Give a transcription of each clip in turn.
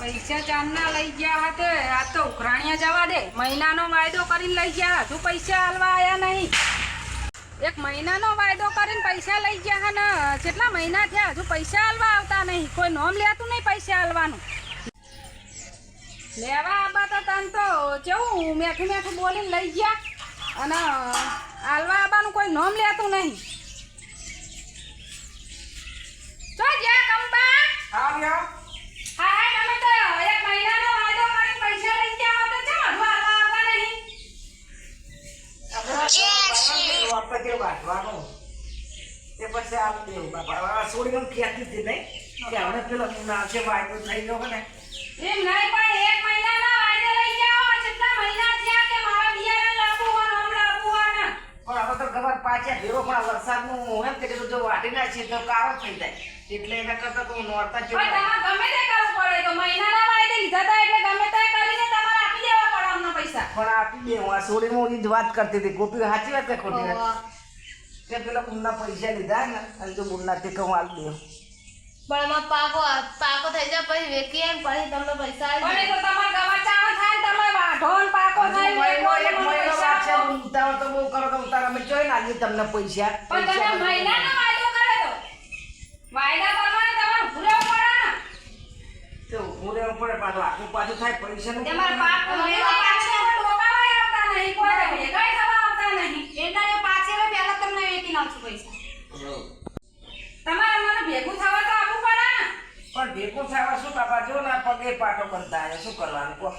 પૈસા ચાંદના લઈ ગયા હતા આ તો ઉઘરાણિયા જવા દે મહિનાનો વાયદો કરીને લઈ ગયા હજુ પૈસા આલવા આયા નહીં એક મહિનાનો વાયદો કરીને પૈસા લઈ ગયા ને કેટલા મહિના થયા હજુ પૈસા આલવા આવતા નહીં કોઈ નોમ લેતું નહીં પૈસા આલવાનું લેવા આબા તો તન તો કેવું મેઠું મેઠું બોલીને લઈ ગયા અને આલવા આબાનું કોઈ નોમ લેતું નહીં તો જ્યાં કંપા આવ્યા હા તમે તો એક મહિનાનો વાયદો કરીને પૈસા લઈ ગયા હો તો ચમ હજુ આલવા આવતા નહીં આપણે કે વાટવાનું તે પછી આપ દેવું બાપા છોડીને ખેતી હતી નહીં કે હવે પેલો નાચે વાયદો થઈ ગયો ને એમ નહીં પણ એક મહિનાનો વાયદો લઈ ગયા હો કેટલા મહિના થયા કે મારા બિયારણ લાવવું હોય નોમ લાવવું હોય ને પણ હવે તો ગવાર પાછા ભેરો પણ વરસાદનું એમ તે કીધું જો વાટી નાખીએ તો કાળો થઈ જાય એટલે એના કરતા તો નોરતા જ પણ તમારે ગમે તે કરવું પડે તો મહિનાના વાયદે લીધા હતા એટલે ગમે તે કરીને તમારે આપી દેવા પડે અમને પૈસા પણ આપી દેવું આ છોડીમાં હું જ વાત કરતી હતી ગોપી સાચી વાત કે ખોટી વાત તે પેલા મુન્ના પૈસા લીધા ને અને જો મુન્ના તે કહું આલ દેવું પણ એમાં પાકો થઈ જાય પછી વેકીએ ને પછી તમને પૈસા પણ એ તો તમારે ગવા ચાણો થાય ને તમે વાઢોન પાકો થાય ને એક મહિનો વાત છે ઉતાવળ તો બહુ કરો તો ઉતાર અમે જોઈ નાખીએ તમને પૈસા પણ તમે મહિનાનો વાયદો કરે તો વાયદા પ્રમાણે તમારે પૂરા પડે ને તો પૂરે પડે પાછું આખું પાછું થાય પૈસા નું તમારે પાકો મેળવા પાછળ ડોકાવાય આવતા નહીં કોઈ ભેગાય થવા આવતા નહીં એના પાછળ પહેલા તમને વેચી નાખું પૈસા તમારે મને ભેગું થવા તો આપવું પડે ને પણ ભેગું થવા શું બાપા જો ના પગે પાટો બનતા આવે શું કરવાનું કહો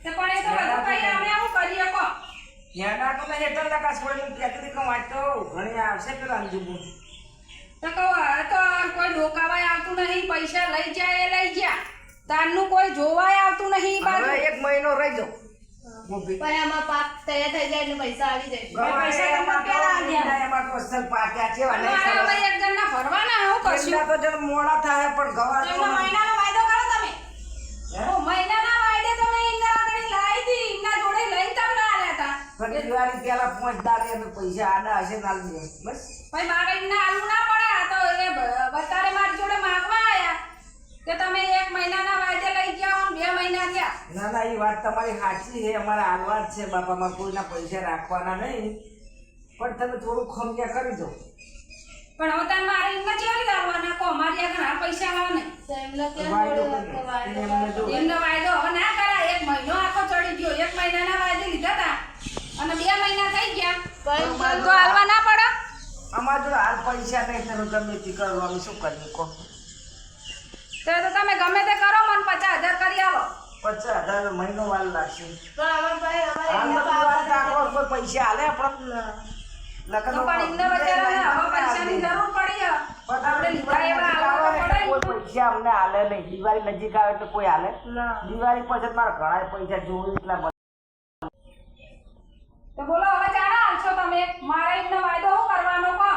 તે પણ એ તો બધું કઈ અમે આવું કરીએ કહો યાના તો નહીં એટલા લગાસ પડે હું કહેતી કહું આજ તો ઘણી આવશે પેલા અંજુબુ તો કહો હવે તો કોઈ ડોકાવાય આવતું નહીં પૈસા લઈ જાય એ લઈ ગયા તારનું કોઈ જોવાય આવતું નહીં હવે બાજુ એક મહિનો રહી જાઓ ગોપી પછી આમાં પાક તૈયાર થઈ જાય એટલે પૈસા આવી જાય પૈસા તમને પેલા આલ્યા. એમાં તો અસલ પાક્યા છે અને હવે એક જણના ભરવાના આવું કરશું એટલા તો જણ મોડા થાય પણ ગવાર તો મહિનાનો વાયદો કરો તમે ઓ મહિનાના વાયદે તમે ઇન્ના આગળ લાવી દી ઇન્ના જોડે લઈને તમને આલ્યા હતા ઘણી દિવાળી પેલા 5 દાડે અમે પૈસા આડા હશે નાલ દે બસ ભાઈ મારે ઇન્ના આલુ ના પડે આ તો એ બતારે મારી જોડે માંગવા આયા કે તમે એક મહિનાના વાયદે લઈ ગયા હો 2 મહિના થયા ના ના એ વાત તમારી સાચી છે અમારા હાલવા જ છે બાપામાં કોઈના પૈસા રાખવાના નહીં પણ તમે થોડું ખમયા કરી દો પણ હવે તમે મારે ઇન્ના ચેવી લાવવાના કો મારી આગળ આ પૈસા આવા નહીં તો એમને કેમ વાયદો જોડે કરી દો. વાયદો એમને જો. એમનો વાયદો હવે ના કરાય એક મહિનો આખો ચડી ગયો એક મહિનાના વાયદે લીધા હતા અને 2 મહિના થઈ ગયા પણ તો હાલવા ના પડે અમારા જો હાલ પૈસા નહીં તમે ગમે તે કરો અમે શું કરીએ કહો તો તમે ગમે તે કરો મને 50,000 કરી આલો 50,000 મહિનો વાર લાગશે અમારે ભાઈ અમારે હાલ એમના તો વાત રાખો કોઈ પૈસા હાલે આપણે લગન તો પણ ઇન્દા બચારાને હવે પૈસાની જરૂર પડી આપણે લીધા એવા આવવા તો પડે કોઈ પૈસા અમને હાલે નહીં દિવાળી નજીક આવે તો કોઈ હાલે દિવાળી પછી મારા ઘણા પૈસા જોવું એટલા તો બોલો હવે ચાણા હાલશો તમે મારે એમનો વાયદો શું કરવાનો કહો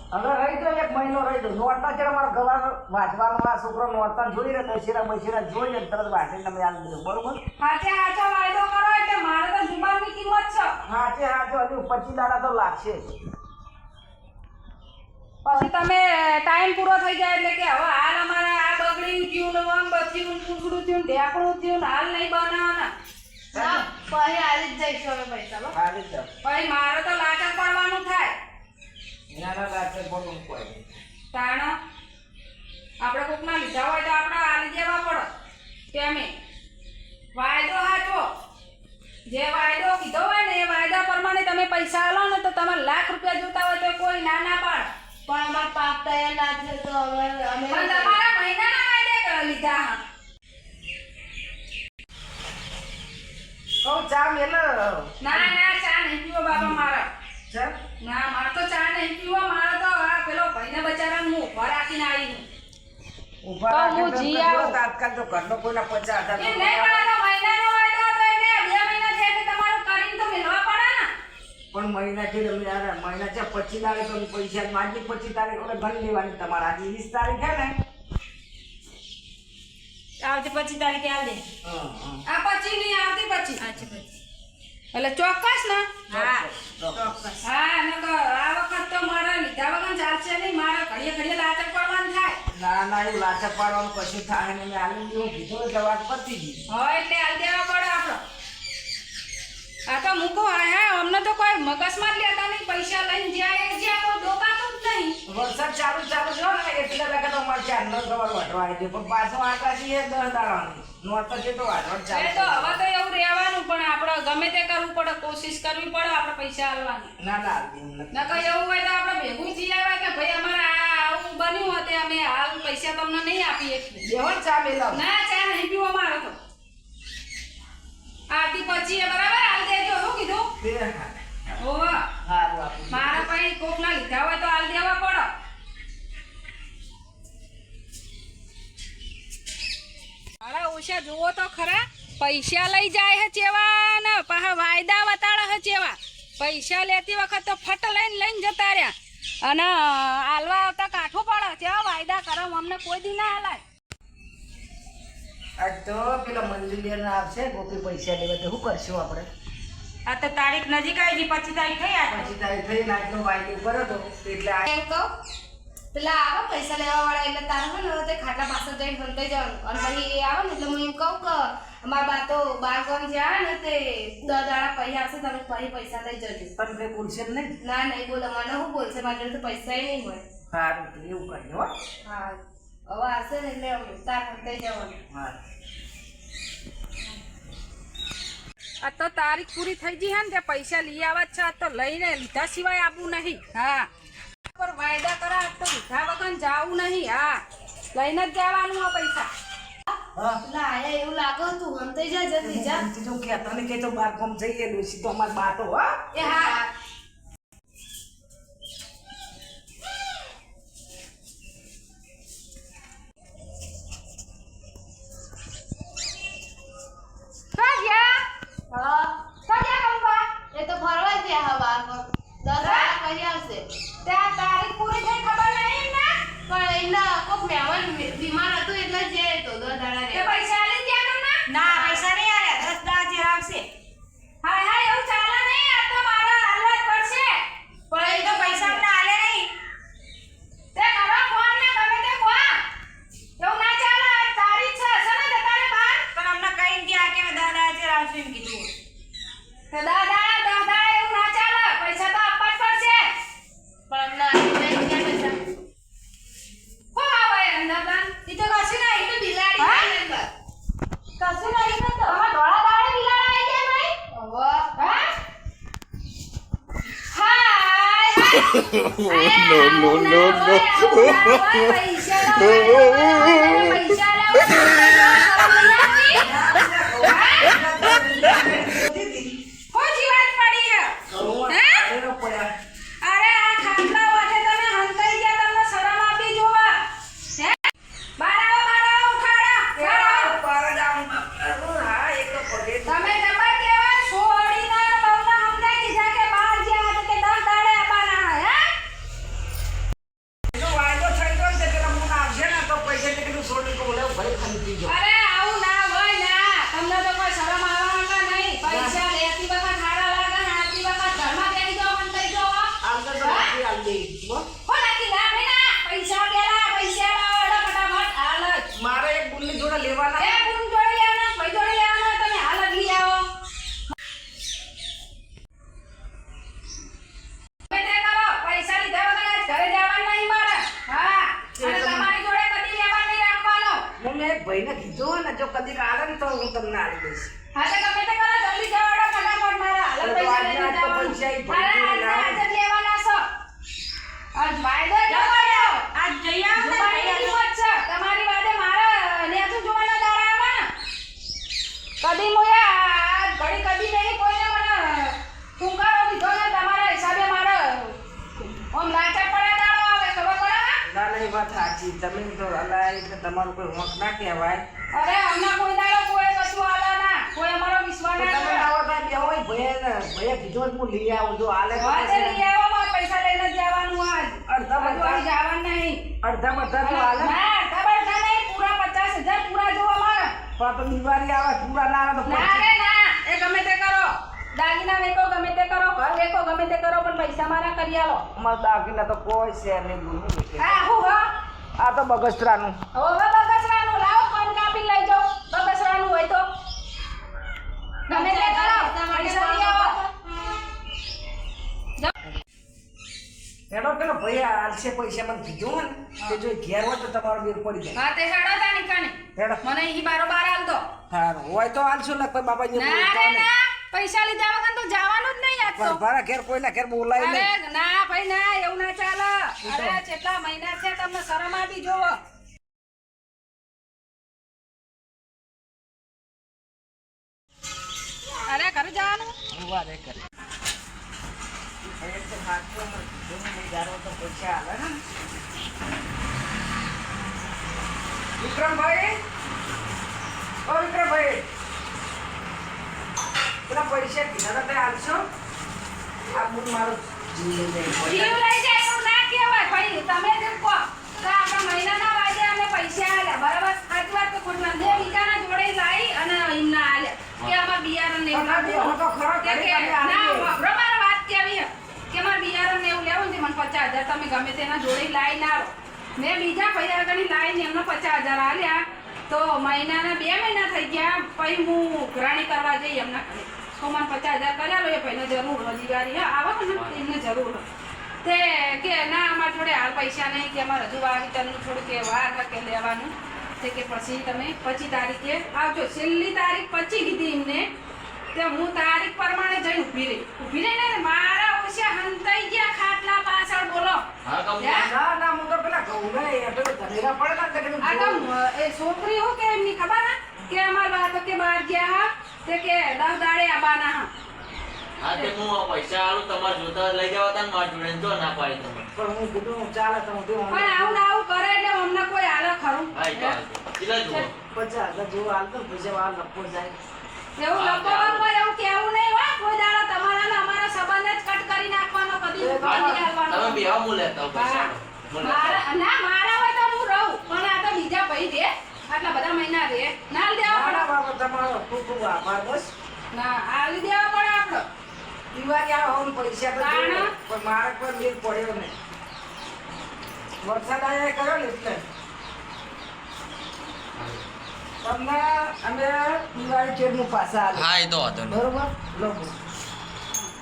હવે રહી દો એક મહિનો રહી દો નોરતા છે અમારા ગવાર વાંચવાનો આ છોકરો નોરતા જોઈ રહ્યો દશેરા બશેરા જોઈ ને તરત વાંચીને તમે યાદ દો બરોબર હાચે હાચો વાયદો કરો એટલે મારે તો જુબાનની કિંમત છે હાચે હાચો હજુ 25 દાડા તો લાગશે પછી તમે ટાઈમ પૂરો થઈ જાય એટલે કે હવે હાલ અમારે આ બગડ્યું થયું ને આમ બચ્યું ટુકડું થયું ઢેકણું થયું ને હાલ નહીં બનાવવાના ના પછી આવી જ જઈશું અમે પૈસા બસ. હાલી જ પછી મારે તો લાચાર પડવાનું થાય નાના લાગે બોલું કોઈ તાણ આપણે કોકના લીધા હોય તો આપણે આલી દેવા પડે કે અમે વાયદો હાચો જે વાયદો કીધો હોય ને એ વાયદા પ્રમાણે તમે પૈસા આલો ને તો તમારે લાખ રૂપિયા જોતા હોય તો કોઈ ના ના પાડ પણ અમારે પાક તૈયાર ના છે તો હવે અમે પણ તમારા મહિનાના વાયદે લીધા હા કહું ચા મેલે ના ના ચા નહીં પીવો બાબા મારા ચા ના મારે તો ચા નહીં પીવો મારે તો આ પેલો ભાઈને બચારાને હું ઉભા રાખીને આવી હું ઉભા તો રાખે હું તો જી જો આવું. તાત્કાલ તો ઘરનો કોઈના 50,000 એ નહીં પણ આ તો મહિનાનો વાયદો હતો એટલે 2 મહિના છે એટલે તમારું કરીને તો મેળવા પડે ને પણ મહિના છે તમે યાર મહિના છે 25 તારીખ તો પૈસા માંગી 25 તારીખ ઓલે ભરી લેવાની તમારા આજે 20 તારીખ છે ને આવતી 25 તારીખે આલ દે હા આ 25 નહીં આવતી 25 એટલે ચોક્કસ ને હા ચોક્કસ હા નકર આ વખત તો મારા લીધા વગર ચાલશે નહીં મારે ઘડીએ ઘડીએ લાચક પડવાનું થાય ના ના એવું લાચા પાડવાનું કશું થાય ને મેં આલી દીધું કીધું એટલે વાત પતી ગઈ. હા એટલે હાલ દેવા પડે આપણો. આ તો મૂકો હા અમને તો કોઈ મગજમાં જ લેતા નહીં. પૈસા લઈને જાય કોઈ ડોકાતું જ નહીં. વરસાદ ચાલુ જો ને એટલે લગે તો અમારે ચાંદલો સવાર વાટવા આવી ગયો પણ પાછો આકાશી એ 10 દાડાની નોરતા છે તો વાટવા એ તો ચાલુ. હવે તો એવું રહેવાનું પણ આપણે ગમે તે કરવું પડે કોશિશ કરવી પડે આપણે પૈસા આલવાની. ના ના આલી દીધું નથી. નકર એવું હોય તો આપણે ભેગું થઈ આવ્યા કે ભાઈ અમારે આવું બન્યું હતું અમે હાલ પૈસા તમને નહીં આપી શકીએ. બેહોન ચા મેલાવ. ના ચા નહીં પીવો મારો તો. આરતી પછી એ બરાબર હાલ દેજો શું કીધું? ઓવા હારું આપી. મારા પાસે કોકના લીધા હોય તો હાલ દેવા પડે. મારા ઓછા જુઓ તો ખરા પૈસા લઈ જાય હે ચેવા ને પાછા વાયદા વતાડે હે ચેવા. પૈસા લેતી વખત તો ફટ લઈને જતા રહ્યા અને હાલવા આવતા કાઠું પડે ચેવા વાયદા કરે અમને કોઈ દી ના હાલાય. આજ તો પેલા મંજુબેન આવશે ગોપી પૈસા લેવા તો શું કરશું આપણે? આ તો તારીખ નજીક આવી ગઈ 25 તારીખ થઈ આ પછી તારે થઈ નાખનો વાયદો કર્યો તો એટલે આ એમ કહું પેલા આવે પૈસા લેવા વાળા એટલે તારે છે ને તે ખાટલા પાસે જઈને બંધાઈ જવાનું અને પછી એ આવે ને એટલે હું એમ કહું કે અમારા બા તો બાળકોને જે આવે ને તે 10 દાડા પૈસા આવશે તમે પછી પૈસા લઈ જજો. પણ કઈ બોલશે જ નહીં. ના નહીં બોલે મને શું બોલશે મારી જોડે તો પૈસા નહીં હોય. સારું તો એવું કરીએ હો. હા હવે આવશે ને એટલે તાર બંધાઈ જવાનું. હા આ તો તારીખ પૂરી થઈ ગઈ હે ને તે પૈસા લઈ આવવા જ છે. આ તો લઈને લીધા સિવાય આપવું નહીં. હા પર વાયદા કરા આજ તો લીધા વગર જાવું નહીં. હા લઈને જ જવાનું આ પૈસા. હા પેલા આયા એવું લાગે તું બંધાઈ જા જલ્દી જા. જો કે તને કે તો બાર કોમ જઈએ ડોસી તો અમાર બાટો હો. એ હા હા એ તો ફરવા ગયા હા બાર પર 10 દાડા કરી આવશે. ત્યાં તારીખ પૂરી થઈ ખબર નહીં ને પણ એના કોક મહેમાન બીમાર હતું એટલે જ એ તો 10 દાડા એ રહે. પૈસા લઈ ગયા તમને? ના પૈસા નહીં આલ્યા 10 દાડા જે આવશે હા હા એવું ચાલે નહીં. આ તો મારે હાલવા જ પડશે. પણ એ તો પૈસા અમને આલે નહીં તે કરો ફોન ને ગમે તે કહો. એવું ના ચાલે. આજ તારીખ છે હશે ને જતા રે બહાર. પણ અમને કઈ ગયા કે 10 દાડા જે આવશે એમ કીધું તે દાદા એવું ના ચાલે. પૈસા તો આપવા જ પડશે. પણ અમને આલી નહીં ક્યાં પૈસા. હો આવે અંદરદાન. ઈ તો કશું નહીં ઈ તો બિલાડી હા? છે અંદર. કશું નહીં ને તો હવે ધોળા દાડે બિલાડા આવી ગયા ભાઈ. હવે હા No, no, no, no. પૈસા ખોજી વાત પડી છે. એનો પડ્યા. અરે આ ખાટલા વાટે તમે હંતાઈ ગયા. તમને શરમ આપી જોવા. હે બાર આવો ઉઠાડો. પાર જ આમ. હા એક તો પગે તમે ડબ્બા કેવા છોડીના બહુના અમને કીધા કે બહાર ગયા તો કે 10 દાડે આવવાના હે. જો વાયદો થઈ ગયો છે પેલા મું આવશે ને તો પૈસા કેટલું છોડી કહું લેવું ભાઈ ખરીદી જો. અરે આવું ના હોય ના. તમને તો કોઈ શરમ આવવાના નહીં. પૈસા લેતી વખત હારા લાગે ને આતી વખત ઘરમાં બેસી જાઓ અને થઈ જાઓ. આલદર તો બાકી આલ દે. હો. હો નાખી ના ભાઈ ના. પૈસા પેલા પૈસા લાવો એડો ફટાફટ હાલ જ. મારે એક બુનની જોડે લેવાના. એ ગુણ જોડી લેવાના ભાઈ જોડી લેવાના તમે હાલ જ લઈ આવો. તમે તે કરો. પૈસા લીધા વગર આજ ઘરે જવાનું નહીં મારે. હા અને તમારી જોડે કદી લેવા નહીં રાખવાનો. હું મેં એક ભાઈને કીધું ને જો કદી આલે ને તો હું તમને આલી દઈશ. હા તો ગમે તે કરો જલ્દી જાઓ એડો ફટાફટ મારા હાલ જ તો પૈસા આજે લઈને આજ તો જવાનું. પૈસા ઈ અરે ભરતી આજે લાવો. જ લેવાના છો. આજ વાયદો જ લેવાનો. આજ જઈ આવો ને તમારી કિંમત છે. તમારી વાદે મારે નેતું જોવાના દાડા આવે ને. કદી મોયા આજ ઘડી કદી નહીં કોઈને મને ફૂંકારો દીધો ને તમારા હિસાબે મારે ઓમ લાચાર પડ્યા દાડો આવે ખબર પડે ને? ના ના એ વાત સાચી. તમે તો અલાય એટલે તમારું કોઈ હોંક ના કહેવાય. અરે અમને કોઈ દાડો કોઈ કશું આલે ના. કોઈ અમારો વિશ્વાસ તો ના તમે કરે. ના હોય તો બે હોય ભૈયા કીધું જ હું લઈ આવું જો આલે તો હવે તે પછી લઈ આવો મારે પૈસા લઈને જ જવાનું આજ. અડધા હજુ બધા અહીં જવાનું નહીં. અડધા બધા તો આલે. ના ખબર છે નહીં. પૂરા 50,000 પૂરા જોવા મારે. પણ તો દિવાળી આવે પૂરા ના આવે તો ના પછી રે ના. એ ગમે તે કરો. દાગીના વેકો ગમે તે કરો. ઘર વેકો ગમે તે કરો પણ પૈસા મારા કરી આલો. અમારા દાખલા તો કોઈ છે નહીં બોલું. હા હું હા આ તો બગસરાનું. હવે બગસરાનું લાવો પાન કાપી લઈ જાઓ બગસરાનું હોય તો ગમે તે કરો પૈસા લઈ આવો એનો પેલો ભાઈ આલશે પૈસા મને કીધું ને કે જો ઘેર હોય તો તમારો બેર પડી જાય. હા તે હેડો તા નિકાને હેડો. મને ઈ બારોબાર આલ દો સારું હોય તો આલશો ને કોઈ બાબાજી ના રે ના પૈસા લીધા વગર તો જવાનું જ નહીં આજ તો મારા ઘેર કોઈના ઘેર બોલાય નહીં. અરે ના ભાઈ ના એવું ના ચાલે અરે કેટલા મહિના છે તમને શરમ આવી જોવો અરે ઘરે જવાનું ઉભા રે કરે. ભાઈ તો હાથો મને કીધું ને લઈ જારો તો પૈસા આલે ને. વિક્રમભાઈ, ઓ વિક્રમભાઈ, પેલા પૈસા કીધા હતા આલશો? આ બુક મારો જીવ લઈ જાય. જીવ લઈ જાય એવું ના કહેવાય ભાઈ તમે જેમ કહો કે આપણા મહિનાના વાજે અમે પૈસા આલ્યા બરાબર સાચી વાત તો ખોટલા બે બીજાના જોડે લાવી અને એમના આલ્યા કે અમાર બિયારણ ને એવું ના, બેહો તો ખરો, કે ઘડી તમે આલી ના દો. બરોબર વાત કેવી છે કે માર બિયારણ ને એવું લેવું ને મને 50,000 તમે ગમે તેના જોડે લાવી ના લો મેં બીજા ભાઈ આગળ લાવીને એમને 50,000 આલ્યા તો મહિનાના 2 મહિના થઈ ગયા પછી હું ઉઘરાણી કરવા જઈ એમના ઘરે તો મને 50,000 કર્યા લો એ ભાઈને જરૂર રોજગારી હા આવો ને એમને જરૂર હોય તે કે ના અમારા જોડે હાલ પૈસા નહીં કે અમારે હજુ વાવેતરનું થોડું કે વાર કે લેવાનું તે કે પછી તમે 25 તારીખે આવજો છેલ્લી તારીખ 25 કીધી એમને તે હું તારીખ પ્રમાણે જઈને ઊભી રહીને મારા ઓછા હંતાઈ ગયા ખાટલા પાછળ બોલો હા તો હે? ના ના હું તો પેલા ઘઉં ને એ પેલો ધનેરા પડે ને તે કીધું આ તો એ છોકરી હું કે એમની ખબર હે કે અમાર બા તો કે બહાર ગયા હા તે કે 10 દાડે આબાના હા હા તે હું આ પૈસા આલું તમારે જોતા લઈ જવા તા ને મારા જોડે ને જો ના પાડી તમે પણ હું કીધું ચાલે તમે દેવો પણ આવું ને આવું કરે એટલે અમને કોઈ હાલે ખરું હા ઈ તો હાલ. કેટલા જુઓ 50,000 જેવું હાલતો ને પૈસા વાર લપો જાય. એવું લખવાનું હોય એવું કેવું નહીં હોય કોઈ દાડો તમારા ને અમારા સંબંધ જ કટ કરી નાખવાનો કદી એ ઉપાડી તમે આલવાનો. બેહો હું લેતા આવું પૈસા હા. હું લેતા આવું. ના મારા હોય તો હું રહું પણ આ તો બીજા ભાઈ રે આટલા બધા મહિના રે ના દેવા ના, ના, પડે બાબા, તમારો ખૂબ ખૂબ આભાર બસ. ના આલી દેવા પડે આપણો દિવાળી આવે હવે પૈસા તો તાણ. જોઈએ, પણ મારે કોઈ મેળ પડ્યો નહીં. વરસાદ આયા કર્યો ને એટલે તમને અમે દિવાળી ચેડનું પાછા આલે. હા એ તો વાંધો નહીં. બરોબર લો.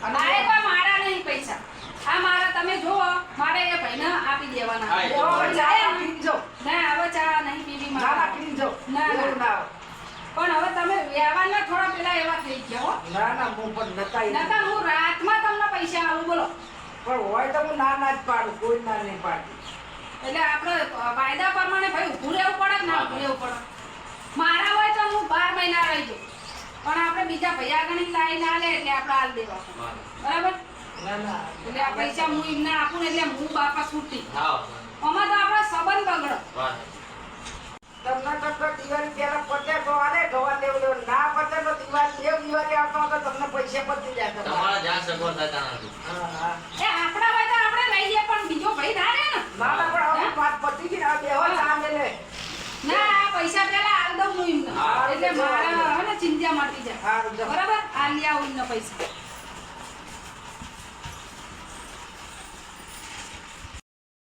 અને મારે કોઈ મારા નહીં પૈસા આ મારા તમે જુઓ મારે એ ભાઈને આપી દેવાના હા, એ તો હવે બરોબર. ચા પીને જાઓ. ના હવે ચા નહીં પીવી ના, ના, મારે પીને જાઓ. ના, ના. એવું ના આવે. પણ હવે તમે વ્યવહારના થોડા પેલા એવા થઈ ગયા હો ના ના હું પણ નતા નકર હું રાતમાં તમને પૈસા આલું બોલો પણ હોય તો હું ના ના જ પાડું, કોઈ ના નહીં પાડતી. એટલે આપણે વાયદા પ્રમાણે ભાઈ ઊભું રહેવું પડે કે ના ઊભું રહેવું પડે મારા હોય તો હું 12 મહિના રહી જાઉં પણ આપણે બીજા ભાઈ આગળ લાઈ ના લે એટલે આપણે હાલ દેવા બરાબર ના ના એટલે આ પૈસા હું એમને આપું ને એટલે હું બાપા છૂટી હા આમાં તો આપણો સંબંધ બગડો વાત. તમને તો દિવાળી પહેલા પતે તો આલે ગવા લેવું લેવું. ના પતે તો દિવાળી આવતો હોય તો તમને પૈસા પતી જાય તમારા. તમારા જ્યાં સગવડ થાય ત્યાં નથી. હા, હા. એ આપણા હોય તો આપણે લઈ જઈએ પણ બીજો ભાઈ ના રહે ને ના ના પણ હવે વાત પતી ગઈ ને હવે બેહો ચા મેલે. ના આ પૈસા પેલા આલ દઉં હું એમને હા, એટલે હા, મારા હે ને ચિંતા મટી જાય હારું, જાઓ. બરાબર આ લઈ આવું એમને પૈસા